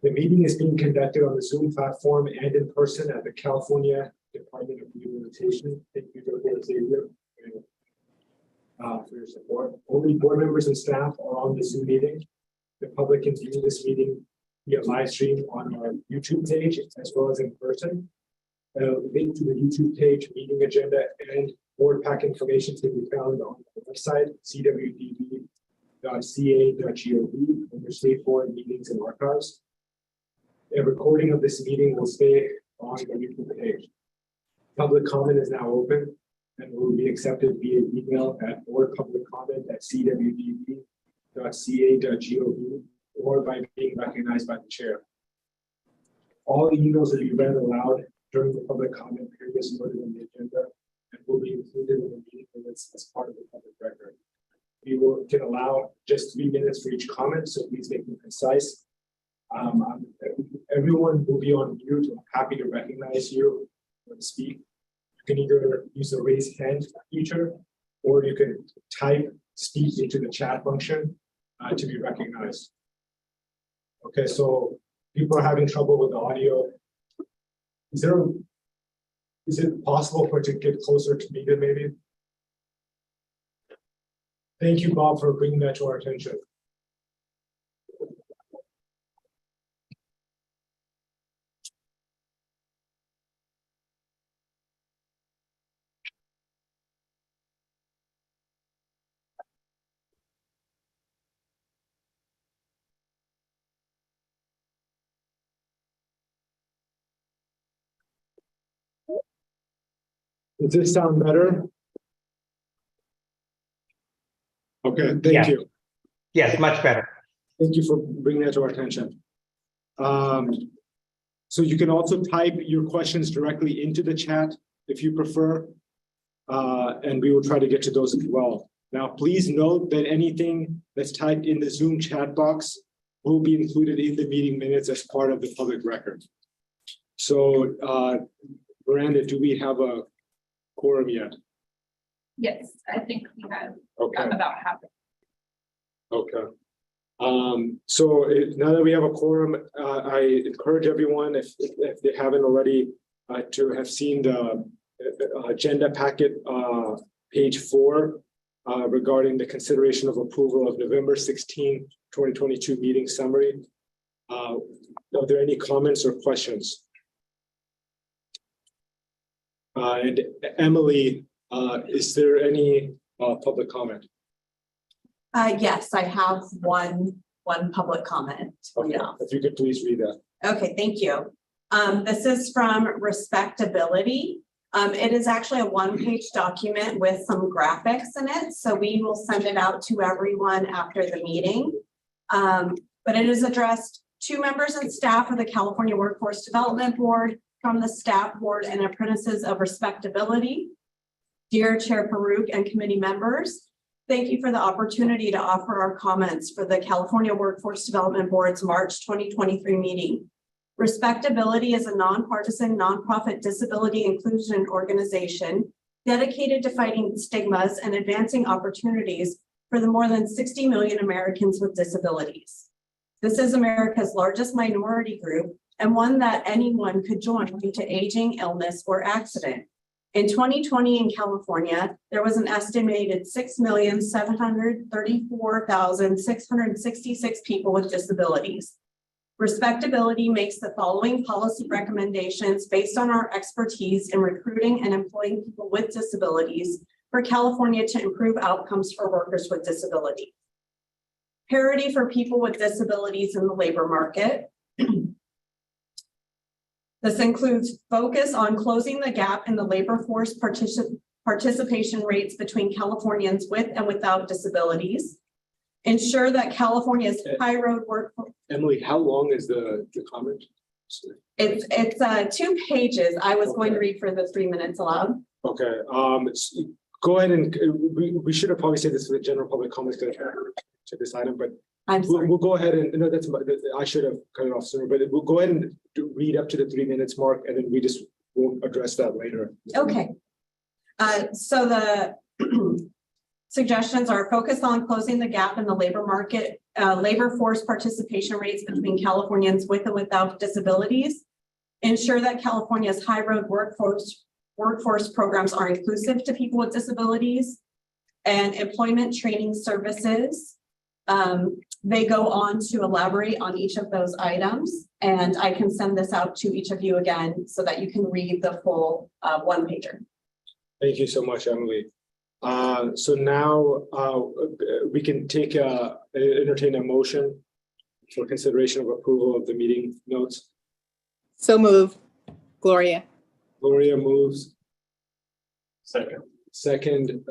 The meeting is being conducted on the Zoom platform and in person at the California Department of Rehabilitation. Thank you, Dr. Xavier, for your support. Only board members and staff are on the Zoom meeting. The public can view this meeting via live stream on our YouTube page as well as in person. Link to the YouTube page, meeting agenda, and board pack information can be found on the website CWDB.ca.gov under State Board Meetings and Archives. A recording of this meeting will stay on the YouTube page. Public comment is now open and will be accepted via email at boardpubliccomment@cwdb.ca.gov or by being recognized by the chair. All emails will be read aloud during the public comment period as noted in the agenda and will be included in the meeting minutes as part of the public record. We can allow just 3 minutes for each comment, so please make them concise. Everyone will be on mute. I'm happy to recognize you when you speak. You can either use the raise hand feature or you can type speak into the chat function to be recognized. Okay, so people are having trouble with the audio. Is it possible for it to get closer to me then maybe? Thank you, Bob, for bringing that to our attention. Does this sound better? Okay, thank you. Yes, much better. Thank you for bringing that to our attention. So you can also type your questions directly into the chat if you prefer, and we will try to get to those as well. Now, please note that anything that's typed in the Zoom chat box will be included in the meeting minutes as part of the public record. So, Miranda, do we have a quorum yet? Yes, I think we have about half. Okay. So now that we have a quorum, I encourage everyone, if they haven't already, to have seen the agenda packet, page 4, regarding the consideration of approval of November 16, 2022 meeting summary. Are there any comments or questions? And Emily, is there any public comment? Yes, I have one public comment. Okay. Yeah. If you could please read that. Okay, thank you. This is from Respectability. It is actually a one-page document with some graphics in it, so we will send it out to everyone after the meeting. But it is addressed to members and staff of the California Workforce Development Board, from the staff board and apprentices of Respectability. Dear Chair Farouk and committee members, thank you for the opportunity to offer our comments for the California Workforce Development Board's March 2023 meeting. Respectability is a nonpartisan, nonprofit disability inclusion organization dedicated to fighting stigmas and advancing opportunities for the more than 60 million Americans with disabilities. This is America's largest minority group and one that anyone could join due to aging, illness, or accident. In 2020 in California, there was an estimated 6,734,666 people with disabilities. Respectability makes the following policy recommendations based on our expertise in recruiting and employing people with disabilities for California to improve outcomes for workers with disabilities. Parity for people with disabilities in the labor market. This includes focus on closing the gap in the labor force participation rates between Californians with and without disabilities. Ensure that California's high road workforce. Emily, how long is the comment? It's 2 pages. I was going to read for the 3 minutes allowed. Okay. Go ahead and we should have probably said this for the general public comments to this item, but I'm sorry. We'll go ahead and no, I should have cut it off sooner, but we'll go ahead and read up to the 3 minutes mark, and then we just won't address that later. Okay. So the suggestions are focused on closing the gap in the labor market labor force participation rates between Californians with and without disabilities, ensure that California's high road workforce programs are inclusive to people with disabilities, and employment training services. They go on to elaborate on each of those items, and I can send this out to each of you again so that you can read the full one-pager. Thank you so much, Emily. So now we can entertain a motion for consideration of approval of the meeting notes. So move. Gloria. Gloria moves. Second. Second,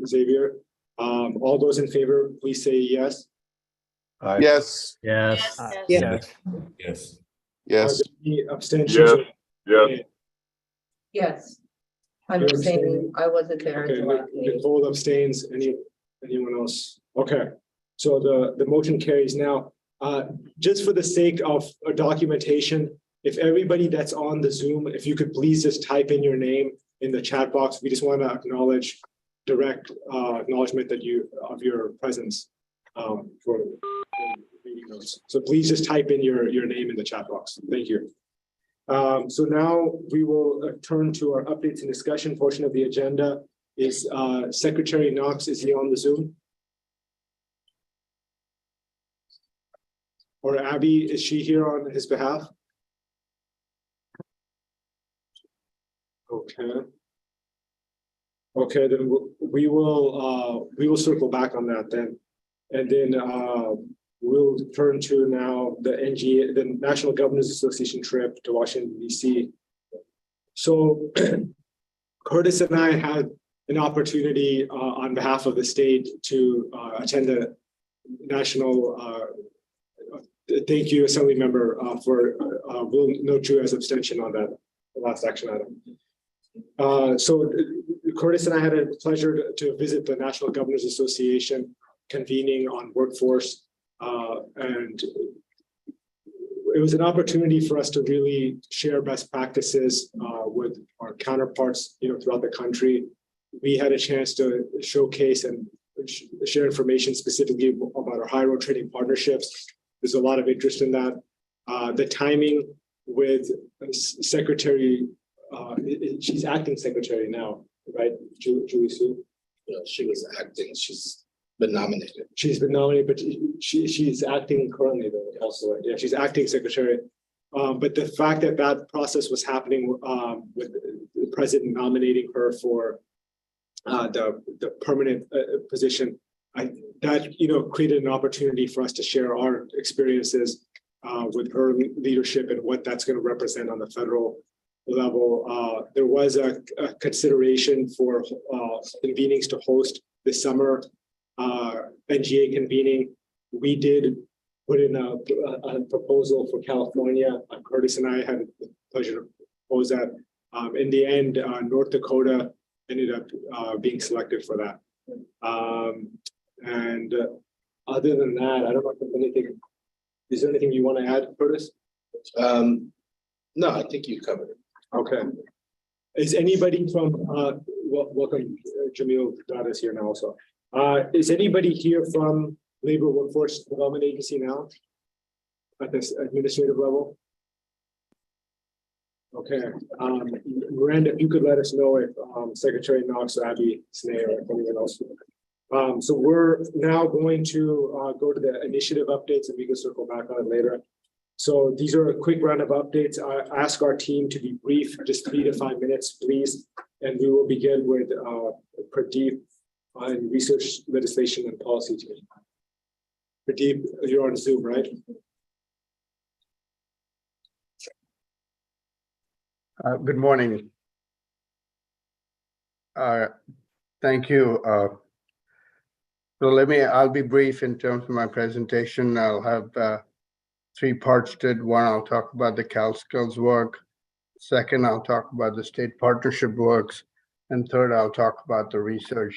Xavier. All those in favor, please say yes. Yes. Yes. Yes. Yes. Yes. Are there any abstentions? Yes. Yes. I'm You're abstaining. abstaining? I wasn't there at Okay, the last meeting. Nicole abstains. Anyone else? Okay, so the motion carries now. Just for the sake of documentation, if everybody that's on the Zoom, if you could please just type in your name in the chat box. We just want to acknowledge direct acknowledgement that of your presence for meeting notes. So please just type in your name in the chat box. Thank you. So now we will turn to our updates and discussion portion of the agenda. Is Secretary Knox, is he on the Zoom? Or Abby, is she here on his behalf? Okay. Okay, then we will circle back on that then. And then we'll turn to now the National Governors Association trip to Washington, DC. So Curtis and I had an opportunity on behalf of the state to attend the national, thank you, Assembly Member, we'll note you as abstention on that last action item. So Curtis and I had a pleasure to visit the National Governors Association convening on workforce, and it was an opportunity for us to really share best practices with our counterparts, throughout the country. We had a chance to showcase and share information specifically about our high road training partnerships. There's a lot of interest in that. The timing with Secretary, she's acting secretary now, right? Julie Sue? She was acting, she's been nominated. She's been nominated, but she's acting currently though also. Yeah, she's acting secretary. But the fact that that process was happening with the president nominating her for the permanent position, that created an opportunity for us to share our experiences with her leadership and what that's going to represent on the federal level. There was a consideration for convenings to host this summer, NGA convening. We did put in a proposal for California. Curtis and I had the pleasure to propose that. In the end, North Dakota ended up being selected for that. And other than that, I don't know if there's anything. Is there anything you want to add, Curtis? No, I think you covered it. Okay. Is anybody from welcome Jamil Dada is here now also. Is anybody here from Labor Workforce Development Agency now at this administrative level? Okay. Miranda, if you could let us know if Secretary Knox or Abby Snee or anyone else. So we're now going to go to the initiative updates and we can circle back on it later. So these are a quick round of updates. I ask our team to be brief, just 3 to 5 minutes, please. And we will begin with Pradeep on research, legislation, and policy team. Pradeep, you're on Zoom, right? Good morning. Thank you. So I'll be brief in terms of my presentation. I'll have 3 parts to it. One, I'll talk about the CalSkills work. Second, I'll talk about the state partnership works. And third, I'll talk about the research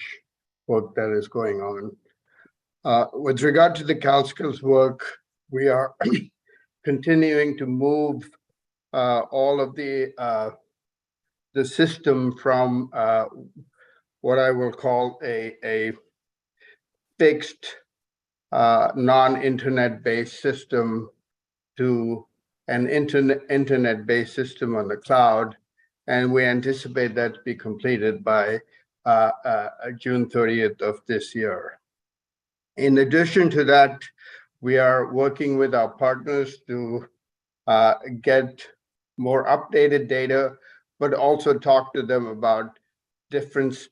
work that is going on. With regard to the CalSkills work, we are continuing to move all of the system from what I will call a fixed non-internet-based system to an internet-based system on the cloud. And we anticipate that to be completed by June 30th of this year. In addition to that, we are working with our partners to get more updated data, but also talk to them about different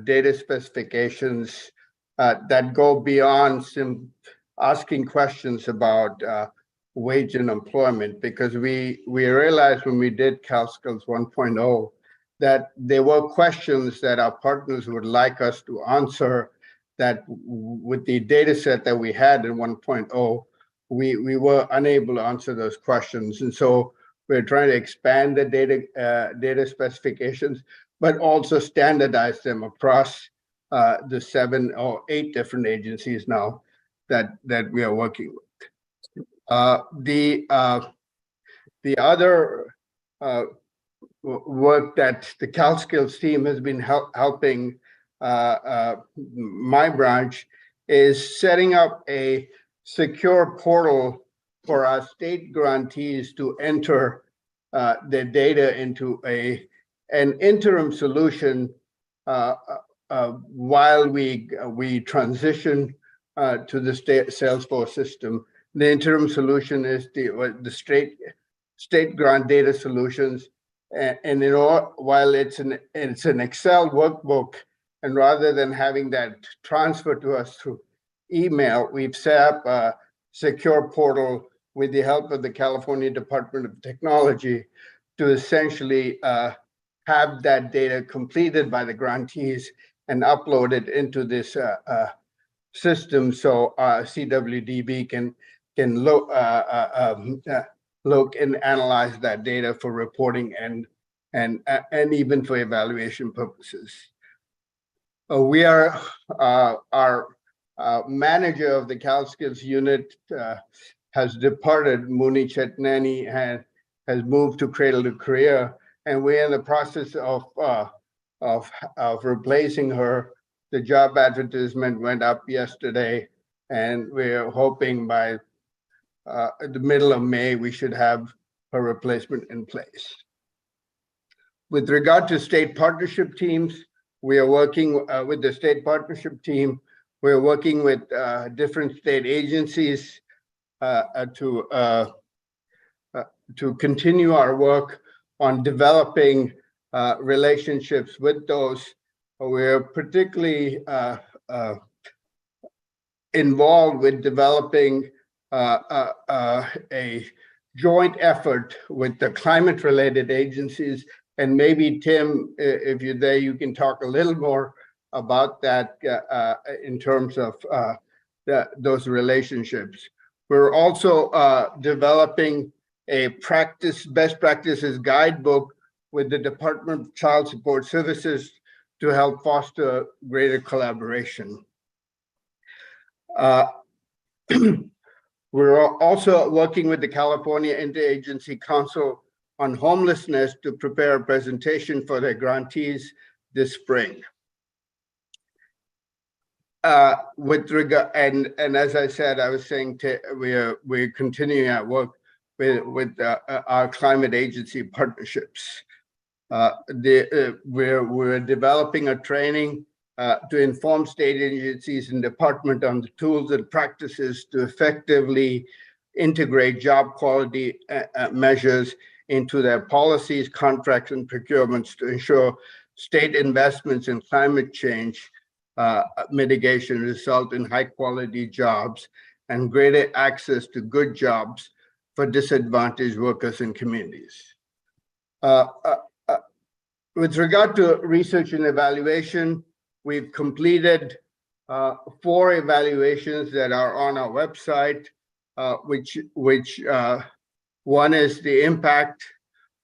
data specifications that go beyond asking questions about wage and employment, because we realized when we did CalSkills 1.0 that there were questions that our partners would like us to answer that with the data set that we had in 1.0, we were unable to answer those questions. And so we're trying to expand the data specifications, but also standardize them across the 7 or 8 different agencies now that we are working with. The other work that the CalSkills team has been helping my branch is setting up a secure portal for our state grantees to enter their data into an interim solution while we transition to the Salesforce system. The interim solution is the state grant data solutions, and while it's an Excel workbook, and rather than having that transfer to us through email, we've set up a secure portal with the help of the California Department of Technology to essentially have that data completed by the grantees and uploaded into this system, so CWDB can look and analyze that data for reporting and even for evaluation purposes. We are our manager of the CalSkills unit has departed. Muni Chetnani has moved to Cradle to Career, and we're in the process of replacing her. The job advertisement went up yesterday, and we're hoping by the middle of May, we should have her replacement in place. With regard to state partnership teams, we are working with the state partnership team. We're working with different state agencies to continue our work on developing relationships with those. We're particularly involved with developing a joint effort with the climate-related agencies. And maybe, Tim, if you're there, you can talk a little more about that in terms of those relationships. We're also developing a best practices guidebook with the Department of Child Support Services to help foster greater collaboration. We're also working with the California Interagency Council on Homelessness to prepare a presentation for their grantees this spring. With regard, and as I said, I was saying we're continuing our work with our climate agency partnerships. We're developing a training to inform state agencies and department on the tools and practices to effectively integrate job quality measures into their policies, contracts, and procurements to ensure state investments in climate change mitigation result in high-quality jobs and greater access to good jobs for disadvantaged workers and communities. With regard to research and evaluation, we've completed 4 evaluations that are on our website, which one is the impact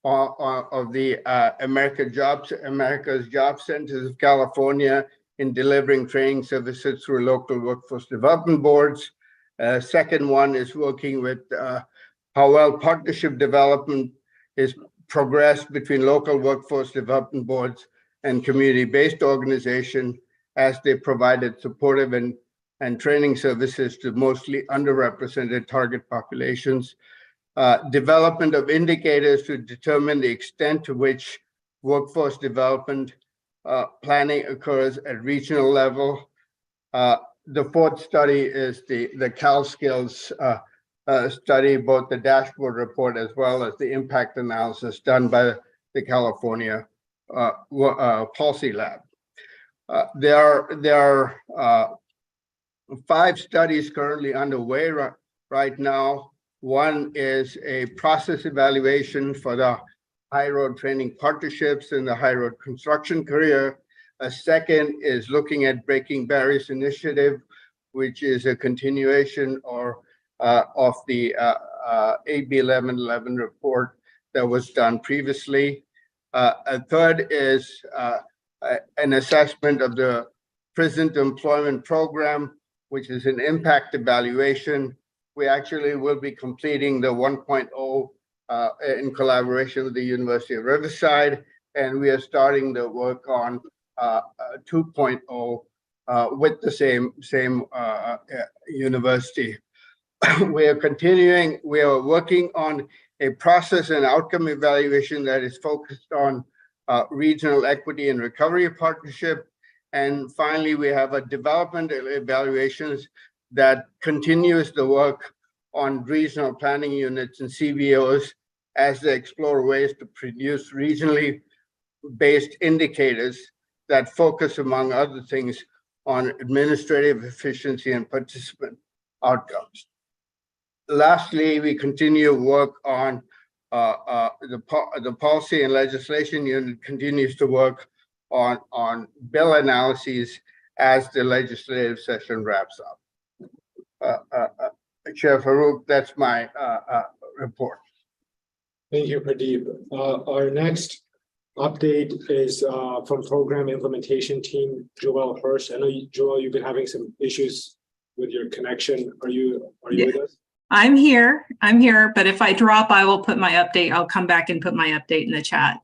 of the America's Job Centers of California in delivering training services through local workforce development boards. Second one is working with how well partnership development is progressed between local workforce development boards and community-based organization as they provided supportive and and training services to mostly underrepresented target populations. Development of indicators to determine the extent to which workforce development planning occurs at regional level. The fourth study is the CalSkills study, both the dashboard report as well as the impact analysis done by the California Policy Lab. There are 5 studies currently underway right now. One is a process evaluation for the high road training partnerships and the high road construction career. A second is looking at Breaking Barriers Initiative, which is a continuation of the AB 1111 report that was done previously. A third is an assessment of the prison to employment program, which is an impact evaluation. We actually will be completing the 1.0 in collaboration with the University of Riverside, and we are starting the work on 2.0 with the same university. We are working on a process and outcome evaluation that is focused on regional equity and recovery partnership. And finally, we have a development evaluations that continues the work on regional planning units and CBOs as they explore ways to produce regionally based indicators that focus, among other things, on administrative efficiency and participant outcomes. Lastly, we continue work on the policy and legislation unit continues to work on bill analyses as the legislative session wraps up. Chair Farouk, that's my report. Thank you, Pradeep. Our next update is from Program Implementation Team, Joelle Hirsch. I know, Joelle, you've been having some issues with your connection. Are you with us? I'm here, but if I drop, I will put my update. I'll come back and put my update in the chat.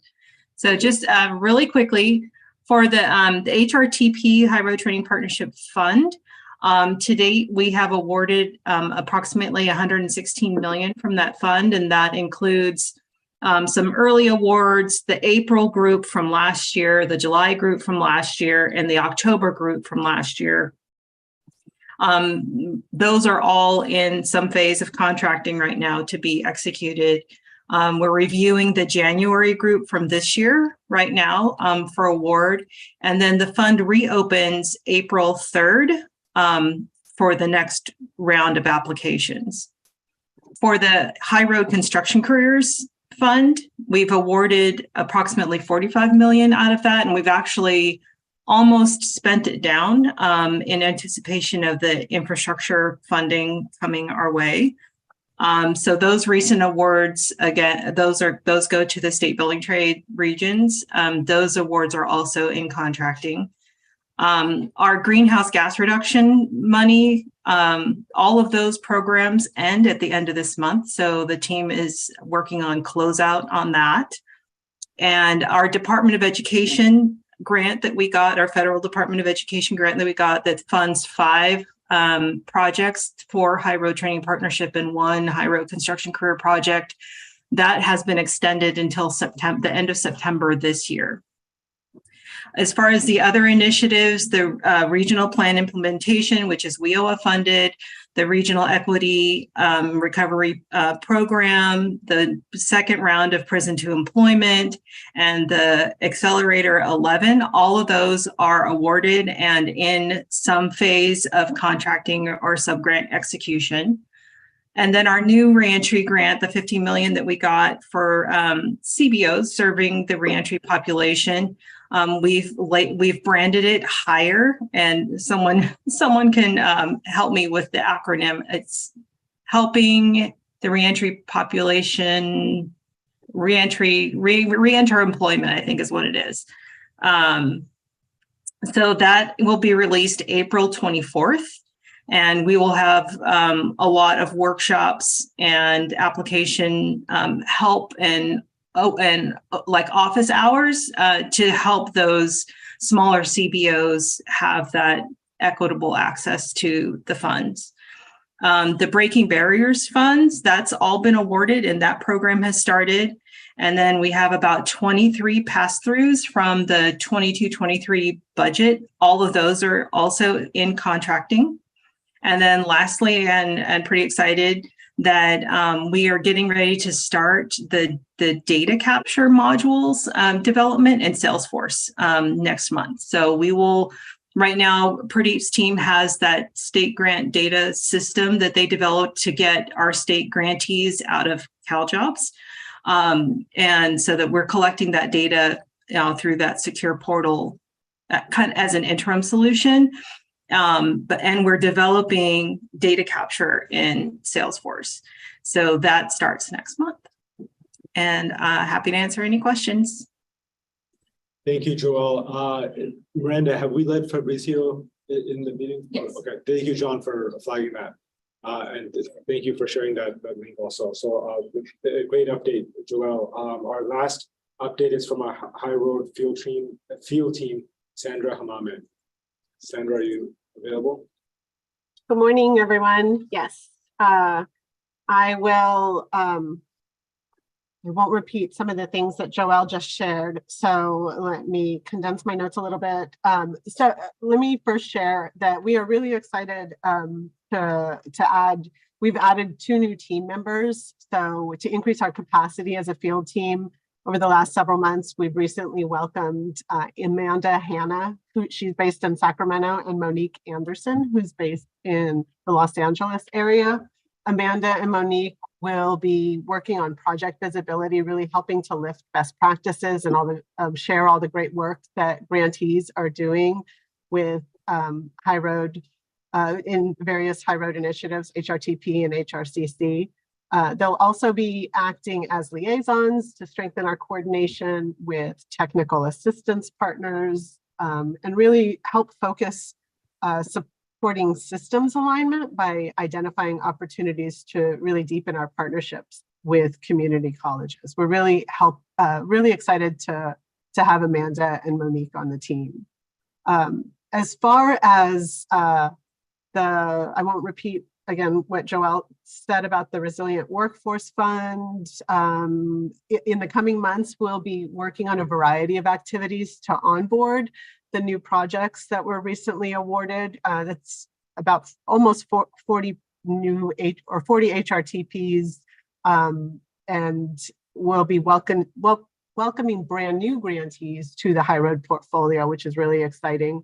So just really quickly, for the HRTP High Road Training Partnership Fund, to date, we have awarded approximately $116 million from that fund, and that includes some early awards, the April group from last year, the July group from last year, and the October group from last year. Those are all in some phase of contracting right now to be executed. We're reviewing the January group from this year right now for award, and then the fund reopens April 3rd for the next round of applications. For the High Road Construction Careers Fund, we've awarded approximately $45 million out of that, and we've actually almost spent it down in anticipation of the infrastructure funding coming our way. So those recent awards, again, those go to the state building trade regions. Those awards are also in contracting. Our greenhouse gas reduction money, all of those programs end at the end of this month. So the team is working on closeout on that. And our Department of Education grant that we got, our federal Department of Education grant that we got that funds 5 projects for high road training partnership and 1 high road construction career project, that has been extended until the end of September this year. As far as the other initiatives, the regional plan implementation, which is WIOA funded, the regional equity recovery program, the second round of prison to employment, and the Accelerator 11, all of those are awarded and in some phase of contracting or subgrant execution. And then our new reentry grant, the $50 million that we got for CBOs serving the reentry population, we've branded it higher, and someone can help me with the acronym. It's helping the reentry population reenter employment, I think is what it is. So that will be released April 24th. And we will have a lot of workshops and application help and like office hours to help those smaller CBOs have that equitable access to the funds. The Breaking Barriers funds, that's all been awarded and that program has started. And then we have about 23 pass-throughs from the 22-23 budget. All of those are also in contracting. And then lastly, and pretty excited that we are getting ready to start the data capture modules development in Salesforce next month. So we will, right now, Pradeep's team has that state grant data system that they developed to get our state grantees out of CalJobs. And so that we're collecting that data through that secure portal kind of as an interim solution. And we're developing data capture in Salesforce. So that starts next month. And happy to answer any questions. Thank you, Joel. Miranda, have we led Fabrizio in the meeting? Yes. Okay, thank you, John, for flagging that. And thank you for sharing that link also. So a great update, Joel. Our last update is from our High Road field team, Sandra Hamamed. Sandra, are you available? Good morning, everyone. Yes, I will. I won't repeat some of the things that Joel just shared. So let me condense my notes a little bit. So let me first share that we are really excited to add. We've added 2 new team members. So to increase our capacity as a field team over the last several months, we've recently welcomed Amanda Hanna, she's based in Sacramento, and Monique Anderson, who's based in the Los Angeles area. Amanda and Monique will be working on project visibility, really helping to lift best practices and all the share all the great work that grantees are doing with High Road in various High Road initiatives, HRTP and HRCC. They'll also be acting as liaisons to strengthen our coordination with technical assistance partners and really help focus supporting systems alignment by identifying opportunities to really deepen our partnerships with community colleges. We're really excited to have Amanda and Monique on the team. As far as I won't repeat again what Joel said about the Resilient Workforce Fund. In the coming months, we'll be working on a variety of activities to onboard the new projects that were recently awarded. That's about almost 40 new 40 HRTPs, and we'll be welcoming brand new grantees to the High Road portfolio, which is really exciting.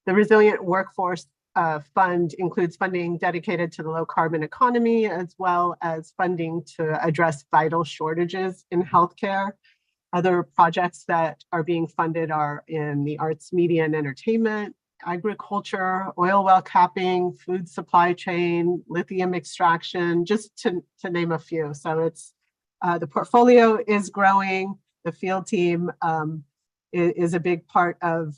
The Resilient Workforce Fund includes funding dedicated to the low carbon economy, as well as funding to address vital shortages in healthcare. Other projects that are being funded are in the arts, media, and entertainment, agriculture, oil well capping, food supply chain, lithium extraction, just to name a few. So it's the portfolio is growing. The field team is a big part of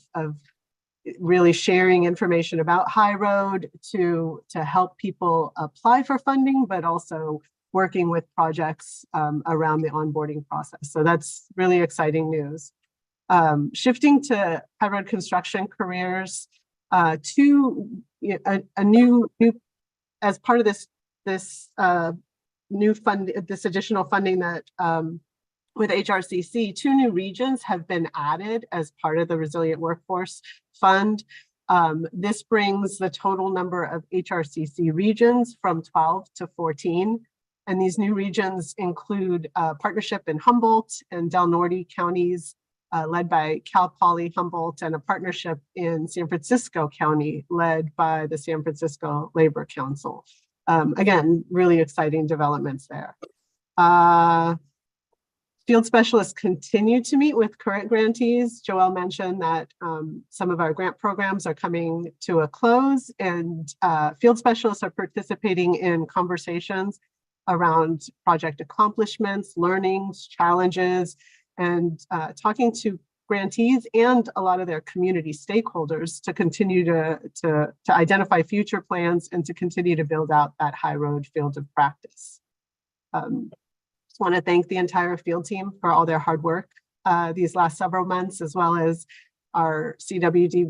really sharing information about High Road to help people apply for funding, but also working with projects around the onboarding process. So that's really exciting news. Shifting to High Road construction careers, to a new as part of this new fund, this additional funding that with HRCC, 2 new regions have been added as part of the Resilient Workforce Fund. This brings the total number of HRCC regions from 12 to 14. And these new regions include a partnership in Humboldt and Del Norte counties, led by Cal Poly Humboldt, and a partnership in San Francisco County, led by the San Francisco Labor Council. Again, really exciting developments there. Field specialists continue to meet with current grantees. Joel mentioned that some of our grant programs are coming to a close, and field specialists are participating in conversations around project accomplishments, learnings, challenges, and talking to grantees and a lot of their community stakeholders to continue to identify future plans and to continue to build out that High Road field of practice. Just want to thank the entire field team for all their hard work these last several months, as well as our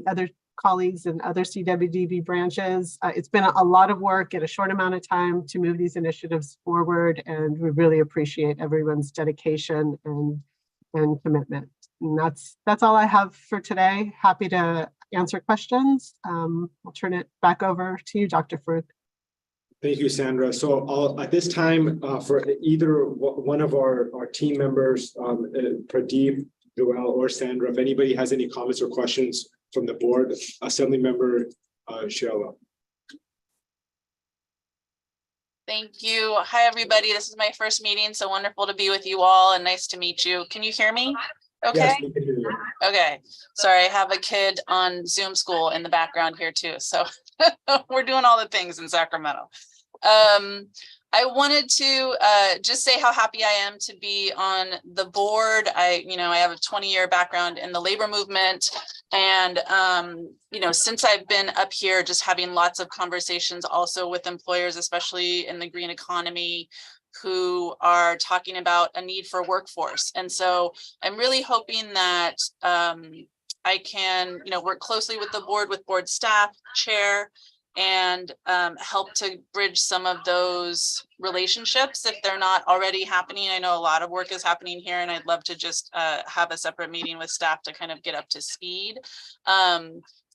other colleagues in other CWDB branches. It's been a lot of work in a short amount of time to move these initiatives forward, and we really appreciate everyone's dedication and commitment. And that's all I have for today. Happy to answer questions. I'll turn it back over to you, Dr. Farouk. Thank you, Sandra. So at this time, for either one of our team members, Pradeep, Joel, or Sandra, if anybody has any comments or questions from the board, Assembly Member Sheila. Thank you. Hi, everybody. This is my first meeting, so wonderful to be with you all and nice to meet you. Can you hear me? Okay. Yes, we can hear you. Okay. Sorry, I have a kid on Zoom school in the background here too. So we're doing all the things in Sacramento. I wanted to just say how happy I am to be on the board. I have a 20-year background in the labor movement. And, since I've been up here, just having lots of conversations also with employers, especially in the green economy, who are talking about a need for workforce. And so I'm really hoping that I can, work closely with the board, with board staff, chair, and help to bridge some of those relationships if they're not already happening. I know a lot of work is happening here, and I'd love to just have a separate meeting with staff to kind of get up to speed.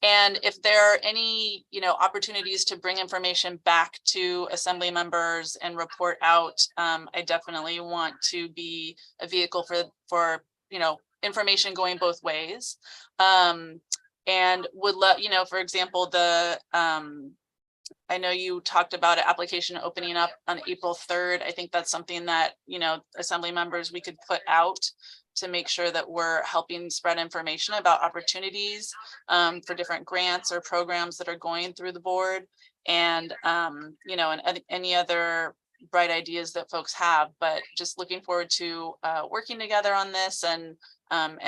And if there are any, opportunities to bring information back to assembly members and report out, I definitely want to be a vehicle for information going both ways. And would love, for example, I know you talked about an application opening up on April 3rd. I think that's something that, assembly members, we could put out to make sure that we're helping spread information about opportunities for different grants or programs that are going through the board, and and any other bright ideas that folks have. But just looking forward to working together on this, and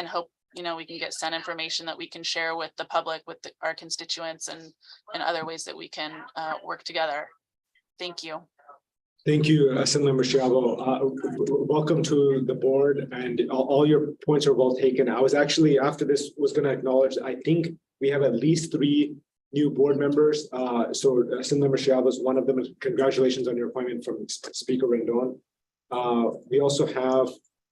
hope we can get sent information that we can share with the public, with our constituents, and other ways that we can work together. Thank you. Thank you, Assemblymember Schiavo. Welcome to the board, and all your points are well taken. I was actually, after this, was going to acknowledge, I think we have at least 3 new board members. So Assemblymember Schiavo is one of them. Congratulations on your appointment from Speaker Rendon. We also have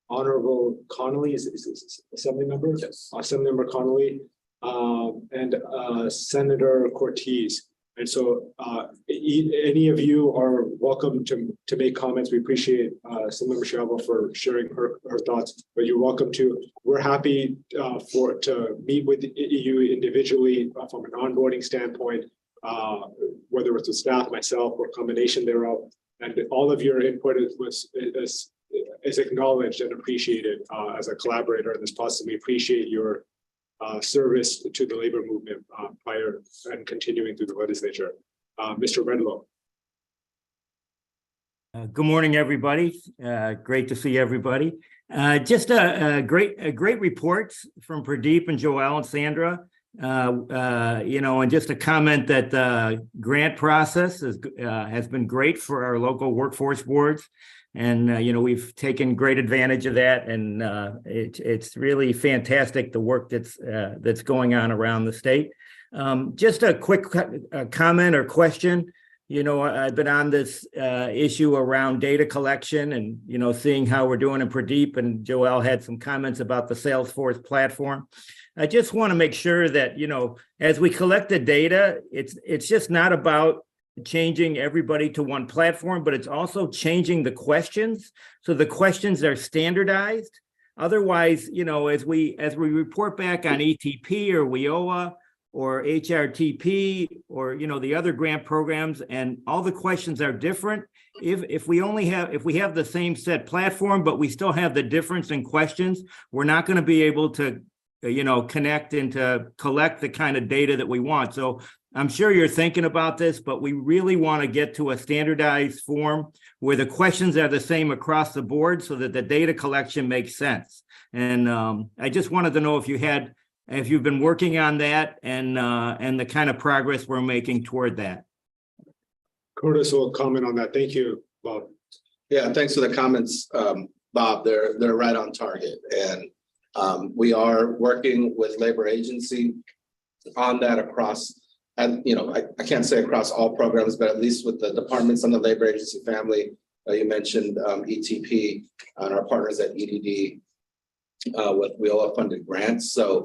Honorable Connolly, is Assembly Member? Yes. Assemblymember Connolly, and Senator Cortez. And so any of you are welcome to make comments. We appreciate Assemblymember Schiavo for sharing her thoughts, but you're welcome to. We're happy to meet with you individually from an onboarding standpoint, whether it's with staff, myself, or combination thereof. And all of your input is acknowledged and appreciated as a collaborator in this process. We appreciate your service to the labor movement prior and continuing through the legislature. Mr. Redlow. Good morning, everybody. Great to see everybody. Just a great reports from Pradeep and Joel and Sandra. And just a comment that the grant process has been great for our local workforce boards. And, we've taken great advantage of that. And it's really fantastic, the work that's going on around the state. Just a quick comment or question. I've been on this issue around data collection and, seeing how we're doing in Pradeep, and Joel had some comments about the Salesforce platform. I just want to make sure that, as we collect the data, it's just not about changing everybody to one platform, but it's also changing the questions. So the questions are standardized. Otherwise, as we report back on ETP or WIOA or HRTP or, the other grant programs, and all the questions are different. If we have the same set platform, but we still have the difference in questions, we're not going to be able to, connect and to collect the kind of data that we want. So I'm sure you're thinking about this, but we really want to get to a standardized form where the questions are the same across the board so that the data collection makes sense. And I just wanted to know if you've been working on that and the kind of progress we're making toward that. Curtis will comment on that. Thank you, Bob. Yeah, thanks for the comments, Bob. They're right on target. And we are working with labor agency on that across, and I can't say across all programs, but at least with the departments on the labor agency family. You mentioned ETP and our partners at EDD with WIOA funded grants. So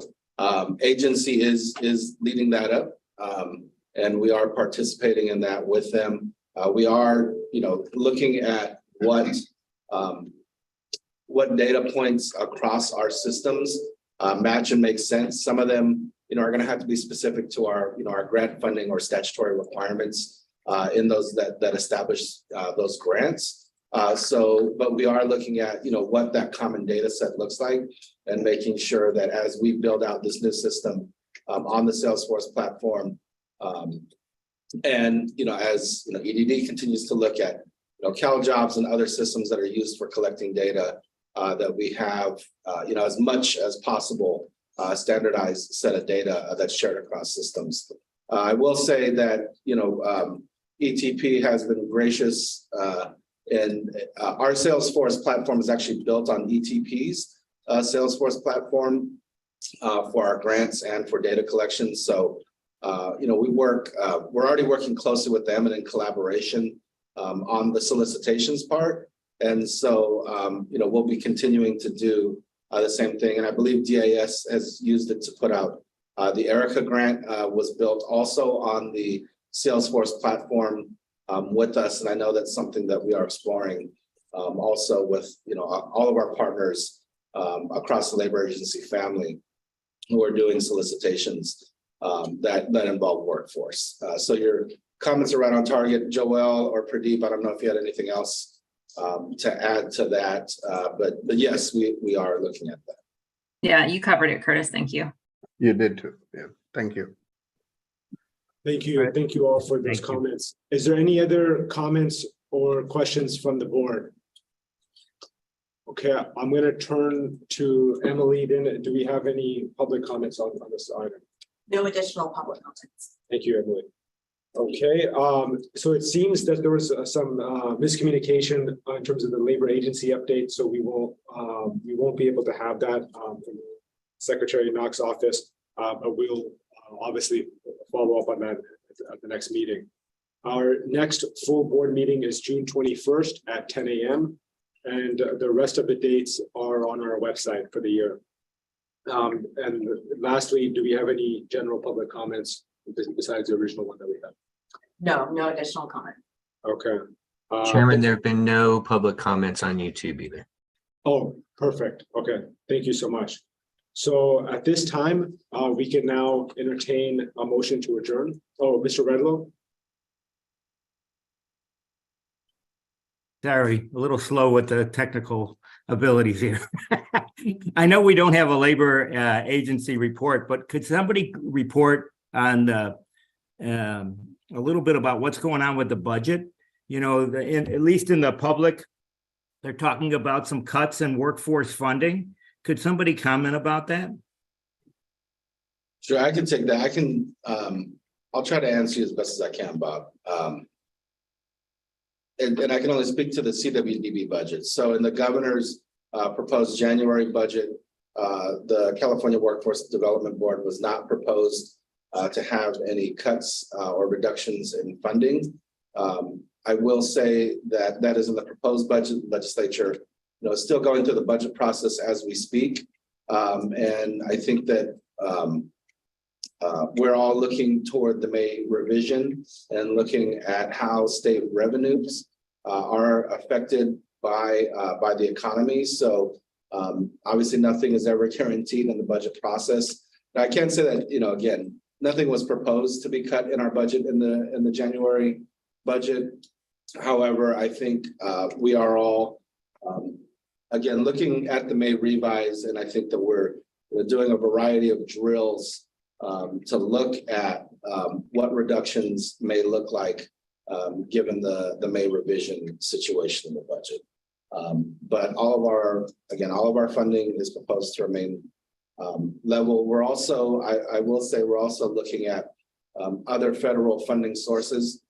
agency is leading that up, and we are participating in that with them. We are, looking at what data points across our systems match and make sense. Some of them, are going to have to be specific to our, our grant funding or statutory requirements in those that establish those grants. But we are looking at, what that common data set looks like and making sure that as we build out this new system on the Salesforce platform, and, as, EDD continues to look at, CalJobs and other systems that are used for collecting data, that we have, as much as possible, standardized set of data that's shared across systems. I will say that, ETP has been gracious, and our Salesforce platform is actually built on ETP's Salesforce platform for our grants and for data collection. So, we're already working closely with them and in collaboration on the solicitations part. And so, we'll be continuing to do the same thing. And I believe DAS has used it to put out the Erica grant was built also on the Salesforce platform with us. And I know that's something that we are exploring also with, all of our partners across the labor agency family who are doing solicitations that involve workforce. So your comments are right on target. Joel or Pradeep, I don't know if you had anything else to add to that, but yes, we are looking at that. Yeah, you covered it, Curtis. Thank you. You did too. Yeah, thank you. Thank you. Thank you all for those comments. Is there any other comments or questions from the board? Okay, I'm going to turn to Emily. Then, do we have any public comments on this item? No additional public comments. Thank you, Emily. Okay, so it seems that there was some miscommunication in terms of the labor agency update. So we won't be able to have that from Secretary Knox's office, but we'll obviously follow up on that at the next meeting. Our next full board meeting is June 21st at 10 a.m. And the rest of the dates are on our website for the year. And lastly, do we have any general public comments besides the original one that we had? No additional comment. Okay. Chairman, there have been no public comments on YouTube either. Oh, perfect. Okay, thank you so much. So at this time, we can now entertain a motion to adjourn. Oh, Mr. Redlow? Sorry, a little slow with the technical abilities here. I know we don't have a labor agency report, but could somebody report on the a little bit about what's going on with the budget? At least in the public, they're talking about some cuts in workforce funding. Could somebody comment about that? Sure, I can take that. I can, I'll try to answer you as best as I can, Bob. And I can only speak to the CWDB budget. So in the governor's proposed January budget, the California Workforce Development Board was not proposed to have any cuts or reductions in funding. I will say that that is in the proposed budget. Legislature, is still going through the budget process as we speak. And I think that we're all looking toward the May revision and looking at how state revenues are affected by the economy. So obviously nothing is ever guaranteed in the budget process. But I can say that, again, nothing was proposed to be cut in our budget in the January budget. However, I think we are all, again, looking at the May revise, and I think that we're doing a variety of drills to look at what reductions may look like given the May revision situation in the budget. But all of our funding is proposed to remain level. We're also, I will say, we're also looking at other federal funding sources,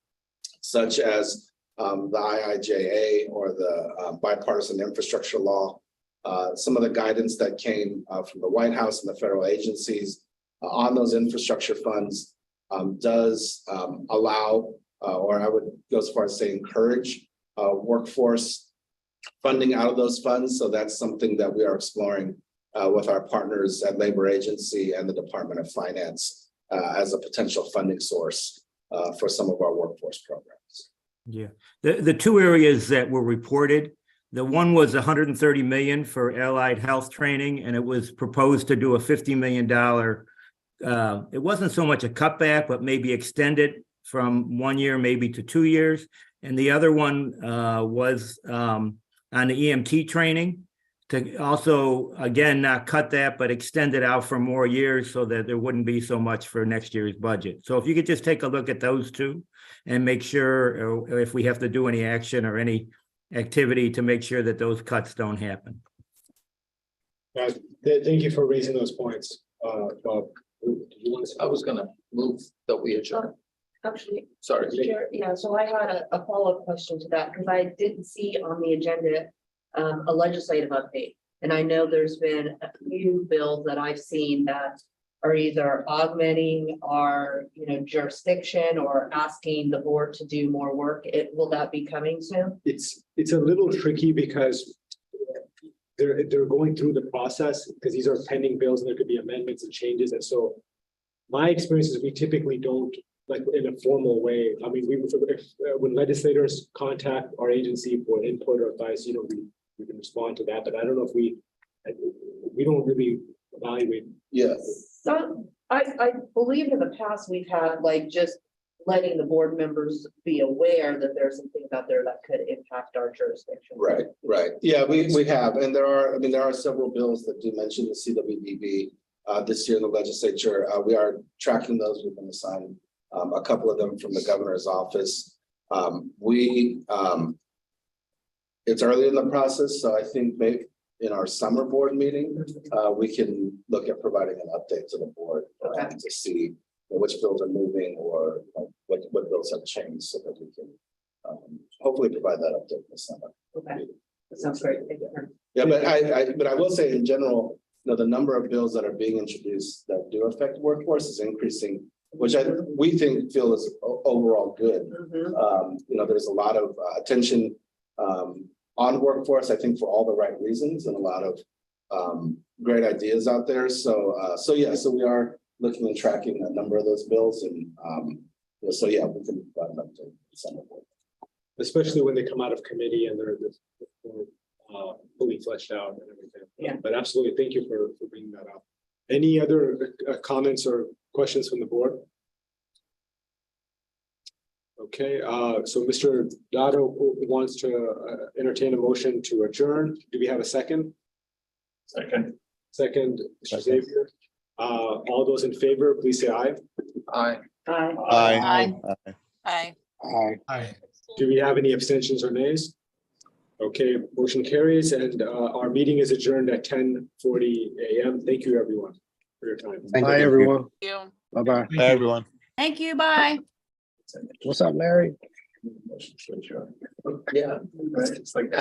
such as the IIJA or the bipartisan infrastructure law. Some of the guidance that came from the White House and the federal agencies on those infrastructure funds does allow, or I would go as far as say encourage workforce funding out of those funds. So that's something that we are exploring with our partners at Labor Agency and the Department of Finance as a potential funding source for some of our workforce programs. Yeah, the two areas that were reported, the one was 130 million for allied health training, and it was proposed to do a $50 million. It wasn't so much a cutback, but maybe extend it from 1 year, maybe to 2 years. And the other one was on the EMT training to also, again, not cut that, but extend it out for more years so that there wouldn't be so much for next year's budget. So if you could just take a look at those two and make sure if we have to do any action or any activity to make sure that those cuts don't happen. Thank you for raising those points. Bob, do you want to? I was gonna move that we adjourn. Actually, Sorry. Chair, yeah, so I had a follow-up question to that, because I didn't see on the agenda a legislative update. And I know there's been a few bills that I've seen that are either augmenting our, jurisdiction or asking the board to do more work. Will that be coming soon? It's a little tricky because they're going through the process because these are pending bills and there could be amendments and changes. And so my experience is we typically don't, like in a formal way. I mean, when legislators contact our agency for input or advice, we can respond to that. But I don't know if we don't really evaluate. Yes. So I believe in the past we've had just letting the board members be aware that there's some things out there that could impact our jurisdiction. Right. Yeah, we have, and there are several bills that do mention the CWDB this year in the legislature. We are tracking those. We've been assigned a couple of them from the governor's office. It's early in the process, so I think maybe in our summer board meeting, we can look at providing an update to the board to see which bills are moving or what bills have changed so that we can hopefully provide that update in the summer. Okay, that sounds great. Yeah, but I will say in general, the number of bills that are being introduced that do affect workforce is increasing, which we feel is overall good. There's a lot of attention on workforce, I think for all the right reasons, and a lot of great ideas out there. So we are looking and tracking a number of those bills, and we can provide an update in summer. Especially when they come out of committee and they're fully fleshed out and everything. Yeah. But absolutely, thank you for bringing that up. Any other comments or questions from the board? Okay, so Mr. Dotto wants to entertain a motion to adjourn. Do we have a second? Second. Second, Mr. Xavier. All those in favor, please say aye. Aye. Aye. Aye. Aye. Aye. Do we have any abstentions or nays? Okay, motion carries, and our meeting is adjourned at 10:40 a.m. Thank you, everyone, for your time. Bye, everyone. Thank you. Bye-bye. Bye, everyone. Thank you, bye. What's up, Larry? Yeah. It's like that.